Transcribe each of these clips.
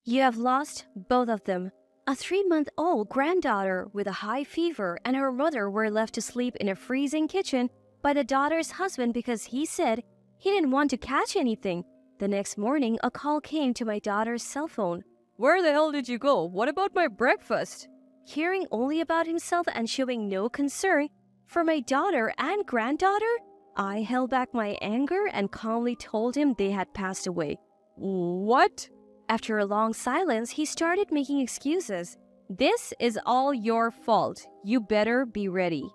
You have lost both of them. A 3-month-old granddaughter with a high fever and her mother were left to sleep in a freezing kitchen by the daughter's husband because he said he didn't want to catch anything. The next morning, a call came to my daughter's cell phone. Where the hell did you go? What about my breakfast? Hearing only about himself and showing no concern for my daughter and granddaughter, I held back my anger and calmly told him they had passed away. What? After a long silence, he started making excuses. This is all your fault. You better be ready.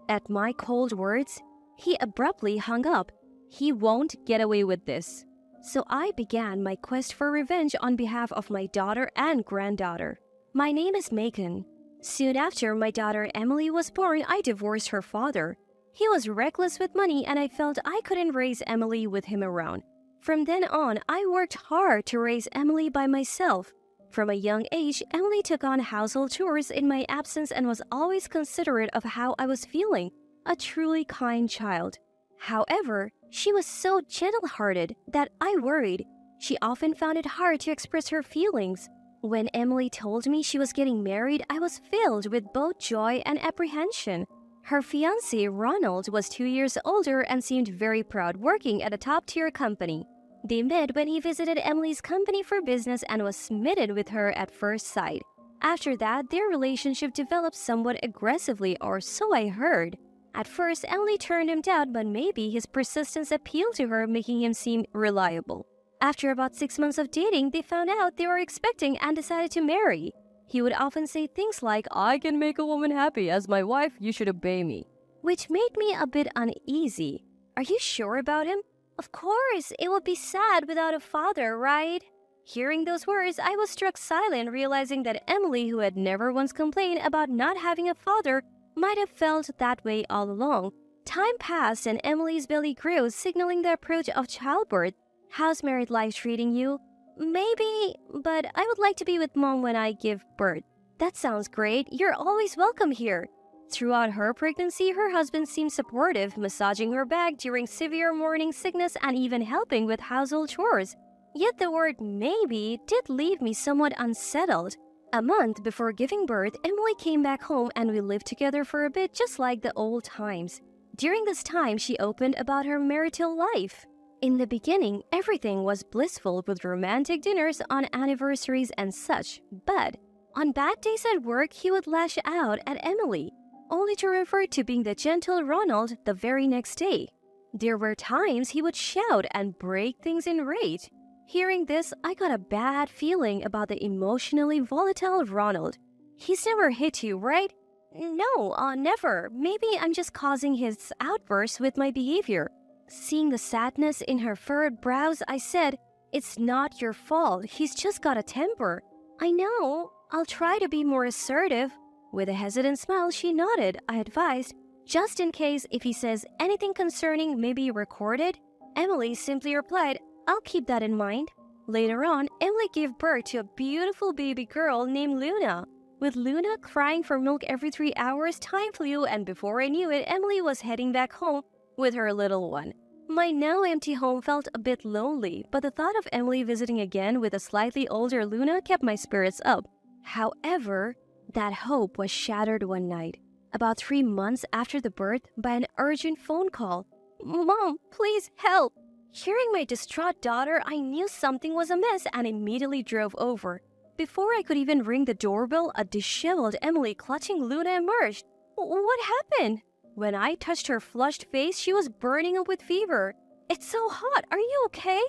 At my cold words, he abruptly hung up. He won't get away with this. So I began my quest for revenge on behalf of my daughter and granddaughter. My name is Macon. Soon after my daughter Emily was born, I divorced her father. He was reckless with money and I felt I couldn't raise Emily with him around. From then on, I worked hard to raise Emily by myself. From a young age, Emily took on household chores in my absence and was always considerate of how I was feeling, a truly kind child. However, she was so gentle-hearted that I worried. She often found it hard to express her feelings. When Emily told me she was getting married, I was filled with both joy and apprehension. Her fiancé, Ronald, was 2 years older and seemed very proud working at a top-tier company. They met when he visited Emily's company for business and was smitten with her at first sight. After that, their relationship developed somewhat aggressively, or so I heard. At first, Emily turned him down, but maybe his persistence appealed to her, making him seem reliable. After about 6 months of dating, they found out they were expecting and decided to marry. He would often say things like, I can make a woman happy. As my wife, you should obey me. Which made me a bit uneasy. Are you sure about him? Of course, it would be sad without a father, right? Hearing those words, I was struck silent, realizing that Emily, who had never once complained about not having a father, might have felt that way all along. Time passed and Emily's belly grew, signaling the approach of childbirth. How's married life treating you? Maybe, but I would like to be with Mom when I give birth. That sounds great. You're always welcome here. Throughout her pregnancy, her husband seemed supportive, massaging her back during severe morning sickness and even helping with household chores. Yet the word maybe did leave me somewhat unsettled. A month before giving birth, Emily came back home and we lived together for a bit, just like the old times. During this time, she opened about her marital life. In the beginning, everything was blissful with romantic dinners on anniversaries and such, but on bad days at work, he would lash out at Emily, only to revert to being the gentle Ronald the very next day. There were times he would shout and break things in rage. Hearing this, I got a bad feeling about the emotionally volatile Ronald. He's never hit you, right? No, never. Maybe I'm just causing his outbursts with my behavior. Seeing the sadness in her furrowed brows, I said, It's not your fault. He's just got a temper. I know. I'll try to be more assertive. With a hesitant smile, she nodded. I advised, just in case if he says anything concerning may be recorded. Emily simply replied, I'll keep that in mind. Later on, Emily gave birth to a beautiful baby girl named Luna. With Luna crying for milk every 3 hours, time flew, and before I knew it, Emily was heading back home with her little one. My now empty home felt a bit lonely, but the thought of Emily visiting again with a slightly older Luna kept my spirits up. However, that hope was shattered one night, about 3 months after the birth, by an urgent phone call. Mom, please help! Hearing my distraught daughter, I knew something was amiss and immediately drove over. Before I could even ring the doorbell, a disheveled Emily clutching Luna emerged. What happened? When I touched her flushed face, she was burning up with fever. It's so hot. Are you okay?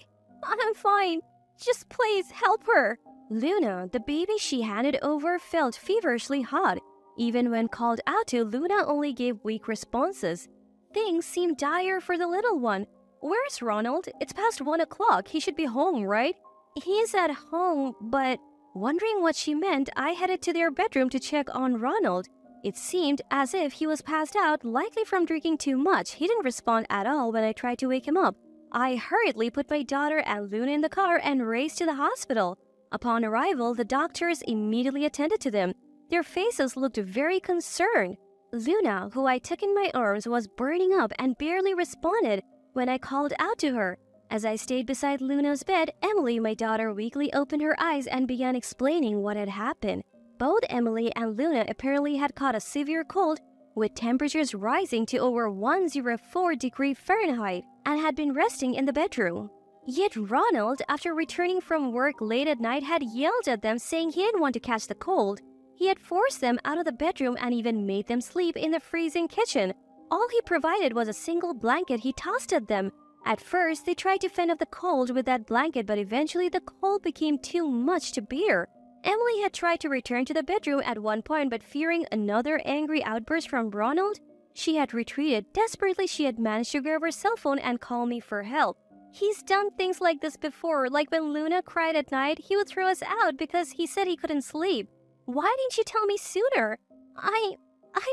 I'm fine. Just please help her. Luna, the baby she handed over, felt feverishly hot. Even when called out to, Luna only gave weak responses. Things seemed dire for the little one. Where's Ronald? It's past 1 o'clock. He should be home, right? He's at home, but... Wondering what she meant, I headed to their bedroom to check on Ronald. It seemed as if he was passed out, likely from drinking too much. He didn't respond at all when I tried to wake him up. I hurriedly put my daughter and Luna in the car and raced to the hospital. Upon arrival, the doctors immediately attended to them. Their faces looked very concerned. Luna, who I took in my arms, was burning up and barely responded when I called out to her. As I stayed beside Luna's bed, Emily, my daughter, weakly opened her eyes and began explaining what had happened. Both Emily and Luna apparently had caught a severe cold, with temperatures rising to over 104 degrees Fahrenheit, and had been resting in the bedroom. Yet Ronald, after returning from work late at night, had yelled at them saying he didn't want to catch the cold. He had forced them out of the bedroom and even made them sleep in the freezing kitchen. All he provided was a single blanket he tossed at them. At first, they tried to fend off the cold with that blanket, but eventually the cold became too much to bear. Emily had tried to return to the bedroom at one point, but fearing another angry outburst from Ronald, she had retreated. Desperately, she had managed to grab her cell phone and call me for help. He's done things like this before, like when Luna cried at night, he would throw us out because he said he couldn't sleep. Why didn't you tell me sooner? I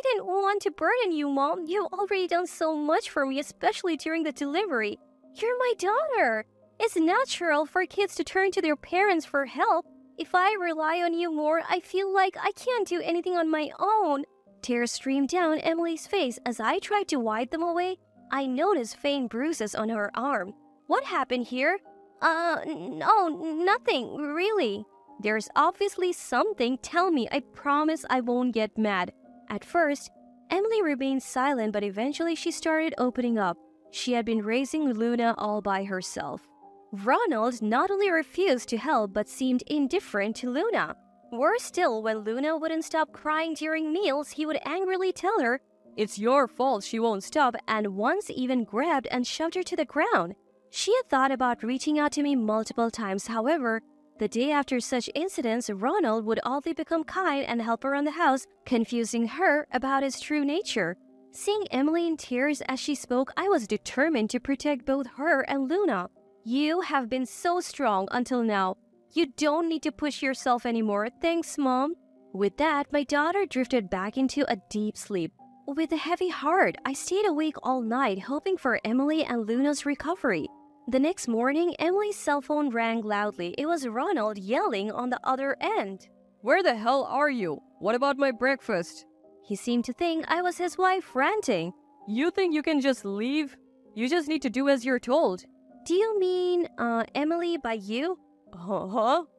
didn't want to burden you, Mom. You've already done so much for me, especially during the delivery. You're my daughter. It's natural for kids to turn to their parents for help. If I rely on you more, I feel like I can't do anything on my own. Tears streamed down Emily's face. As I tried to wipe them away, I noticed faint bruises on her arm. What happened here? No, nothing, really. There's obviously something. Tell me, I promise I won't get mad. At first, Emily remained silent, but eventually she started opening up. She had been raising Luna all by herself. Ronald not only refused to help but seemed indifferent to Luna. Worse still, when Luna wouldn't stop crying during meals, he would angrily tell her, "It's your fault she won't stop," and once even grabbed and shoved her to the ground. She had thought about reaching out to me multiple times. However, the day after such incidents, Ronald would oddly become kind and help around the house, confusing her about his true nature. Seeing Emily in tears as she spoke, I was determined to protect both her and Luna. You have been so strong until now. You don't need to push yourself anymore. Thanks, Mom. With that, my daughter drifted back into a deep sleep. With a heavy heart, I stayed awake all night, hoping for Emily and Luna's recovery. The next morning, Emily's cell phone rang loudly. It was Ronald yelling on the other end. Where the hell are you? What about my breakfast? He seemed to think I was his wife ranting. You think you can just leave? You just need to do as you're told. Do you mean, Emily by you?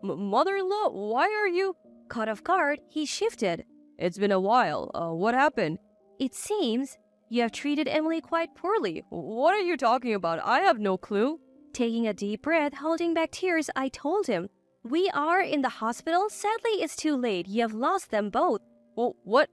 Mother-in-law, why are you? Caught off guard, he shifted. It's been a while. What happened? It seems you have treated Emily quite poorly. What are you talking about? I have no clue. Taking a deep breath, holding back tears, I told him, "We are in the hospital. Sadly, it's too late. You have lost them both." What?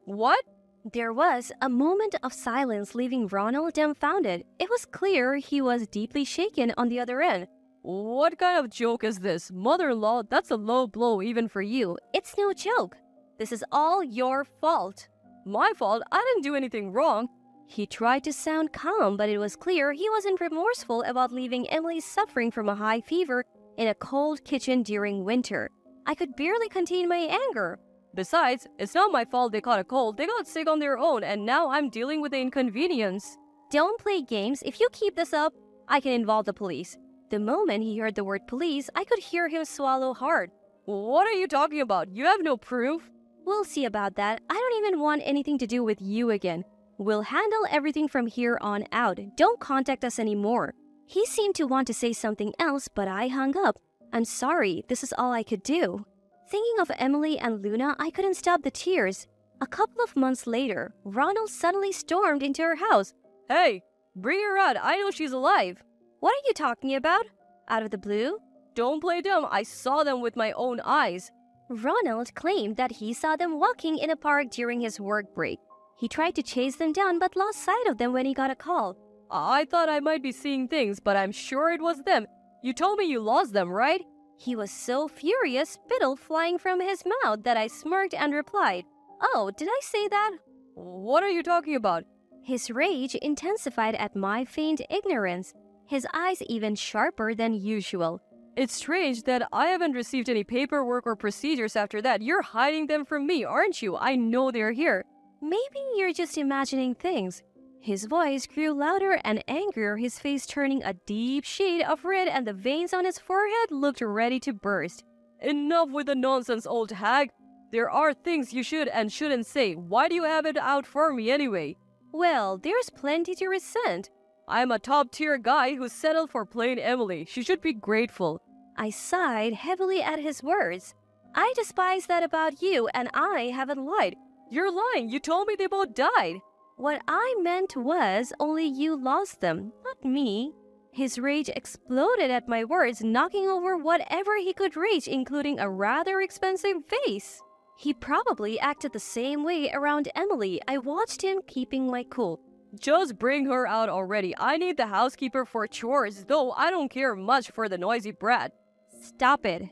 There was a moment of silence, leaving Ronald dumbfounded. It was clear he was deeply shaken on the other end. What kind of joke is this? Mother-in-law, that's a low blow even for you. It's no joke. This is all your fault. My fault? I didn't do anything wrong. He tried to sound calm, but it was clear he wasn't remorseful about leaving Emily suffering from a high fever in a cold kitchen during winter. I could barely contain my anger. Besides, it's not my fault they caught a cold. They got sick on their own, and now I'm dealing with the inconvenience. Don't play games. If you keep this up, I can involve the police. The moment he heard the word police, I could hear him swallow hard. What are you talking about? You have no proof. We'll see about that. I don't even want anything to do with you again. We'll handle everything from here on out. Don't contact us anymore. He seemed to want to say something else, but I hung up. I'm sorry, this is all I could do. Thinking of Emily and Luna, I couldn't stop the tears. A couple of months later, Ronald suddenly stormed into her house. Hey, bring her out. I know she's alive. What are you talking about? Out of the blue? Don't play dumb. I saw them with my own eyes. Ronald claimed that he saw them walking in a park during his work break. He tried to chase them down but lost sight of them when he got a call. I thought I might be seeing things, but I'm sure it was them. You told me you lost them, right? He was so furious, spittle flying from his mouth, that I smirked and replied, "Oh, did I say that?" What are you talking about? His rage intensified at my feigned ignorance, his eyes even sharper than usual. It's strange that I haven't received any paperwork or procedures after that. You're hiding them from me, aren't you? I know they're here. Maybe you're just imagining things. His voice grew louder and angrier, his face turning a deep shade of red, and the veins on his forehead looked ready to burst. Enough with the nonsense, old hag. There are things you should and shouldn't say. Why do you have it out for me anyway? Well, there's plenty to resent. I'm a top-tier guy who settled for plain Emily. She should be grateful. I sighed heavily at his words. I despise that about you, and I haven't lied. You're lying. You told me they both died. What I meant was only you lost them, not me. His rage exploded at my words, knocking over whatever he could reach, including a rather expensive vase. He probably acted the same way around Emily. I watched him keeping my cool. Just bring her out already. I need the housekeeper for chores, though I don't care much for the noisy brat. Stop it.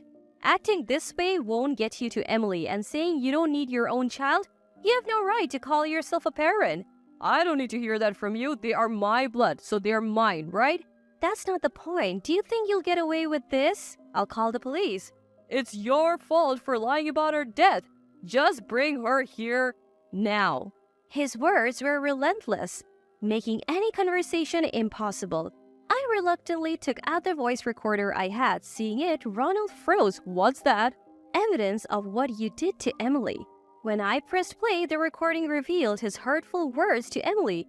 Acting this way won't get you to Emily, and saying you don't need your own child? You have no right to call yourself a parent. I don't need to hear that from you. They are my blood, so they're mine, right? That's not the point. Do you think you'll get away with this? I'll call the police. It's your fault for lying about her death. Just bring her here now. His words were relentless, making any conversation impossible. I reluctantly took out the voice recorder I had. Seeing it, Ronald froze. What's that? Evidence of what you did to Emily. When I pressed play, the recording revealed his hurtful words to Emily.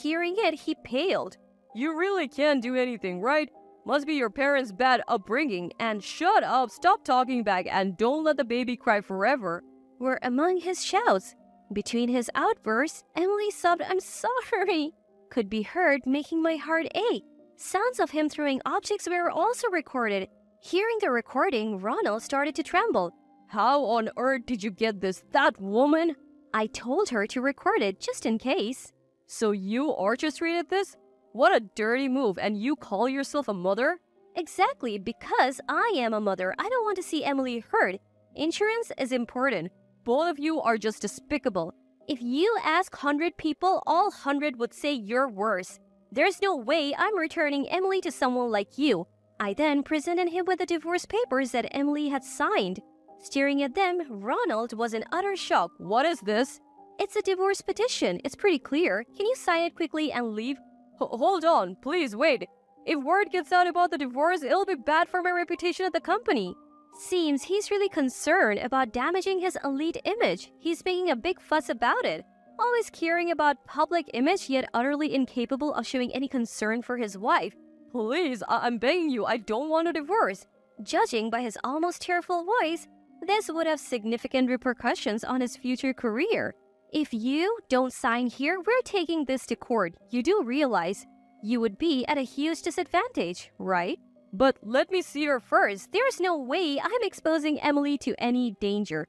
Hearing it, he paled. You really can't do anything, right? Must be your parents' bad upbringing. And shut up, stop talking back, and don't let the baby cry forever. Were among his shouts. Between his outbursts, Emily sobbed, "I'm sorry," could be heard, making my heart ache. Sounds of him throwing objects were also recorded. Hearing the recording, Ronald started to tremble. How on earth did you get this? That woman? I told her to record it just in case. So you orchestrated this? What a dirty move, and you call yourself a mother? Exactly, because I am a mother. I don't want to see Emily hurt. Insurance is important. Both of you are just despicable. If you ask 100 people, all 100 would say you're worse. There's no way I'm returning Emily to someone like you. I then presented him with the divorce papers that Emily had signed. Staring at them, Ronald was in utter shock. What is this? It's a divorce petition. It's pretty clear. Can you sign it quickly and leave? Hold on, please wait. If word gets out about the divorce, it'll be bad for my reputation at the company. Seems he's really concerned about damaging his elite image. He's making a big fuss about it. Always caring about public image, yet utterly incapable of showing any concern for his wife. Please, I'm begging you, I don't want a divorce. Judging by his almost tearful voice, this would have significant repercussions on his future career. If you don't sign here, we're taking this to court. You do realize you would be at a huge disadvantage, right? But let me see her first. There's no way I'm exposing Emily to any danger.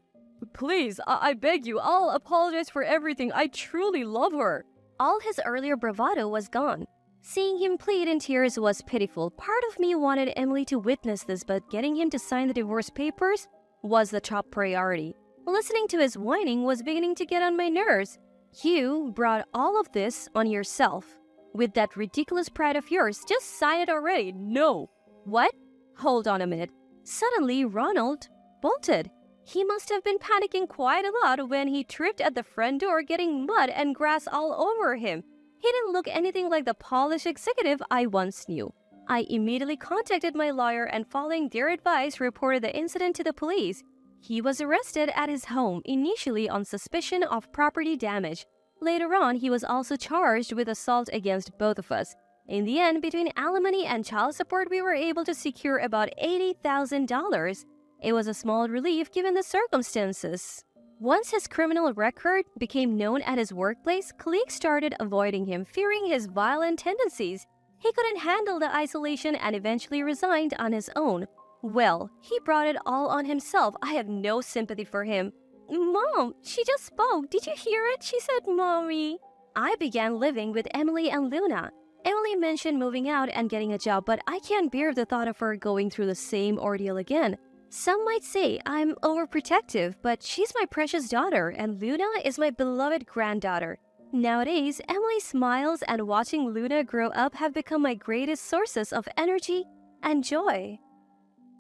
Please, I beg you, I'll apologize for everything. I truly love her. All his earlier bravado was gone. Seeing him plead in tears was pitiful. Part of me wanted Emily to witness this, but getting him to sign the divorce papers was the top priority. Listening to his whining was beginning to get on my nerves. You brought all of this on yourself. With that ridiculous pride of yours, just sign it already. No. What? Hold on a minute. Suddenly, Ronald bolted. He must have been panicking quite a lot when he tripped at the front door, getting mud and grass all over him. He didn't look anything like the polished executive I once knew. I immediately contacted my lawyer and, following their advice, reported the incident to the police. He was arrested at his home, initially on suspicion of property damage. Later on, he was also charged with assault against both of us. In the end, between alimony and child support, we were able to secure about $80,000. It was a small relief given the circumstances. Once his criminal record became known at his workplace, colleagues started avoiding him, fearing his violent tendencies. He couldn't handle the isolation and eventually resigned on his own. Well, he brought it all on himself. I have no sympathy for him. Mom, she just spoke. Did you hear it? She said, Mommy. I began living with Emily and Luna. Emily mentioned moving out and getting a job, but I can't bear the thought of her going through the same ordeal again. Some might say I'm overprotective, but she's my precious daughter, and Luna is my beloved granddaughter. Nowadays, Emily's smiles and watching Luna grow up have become my greatest sources of energy and joy.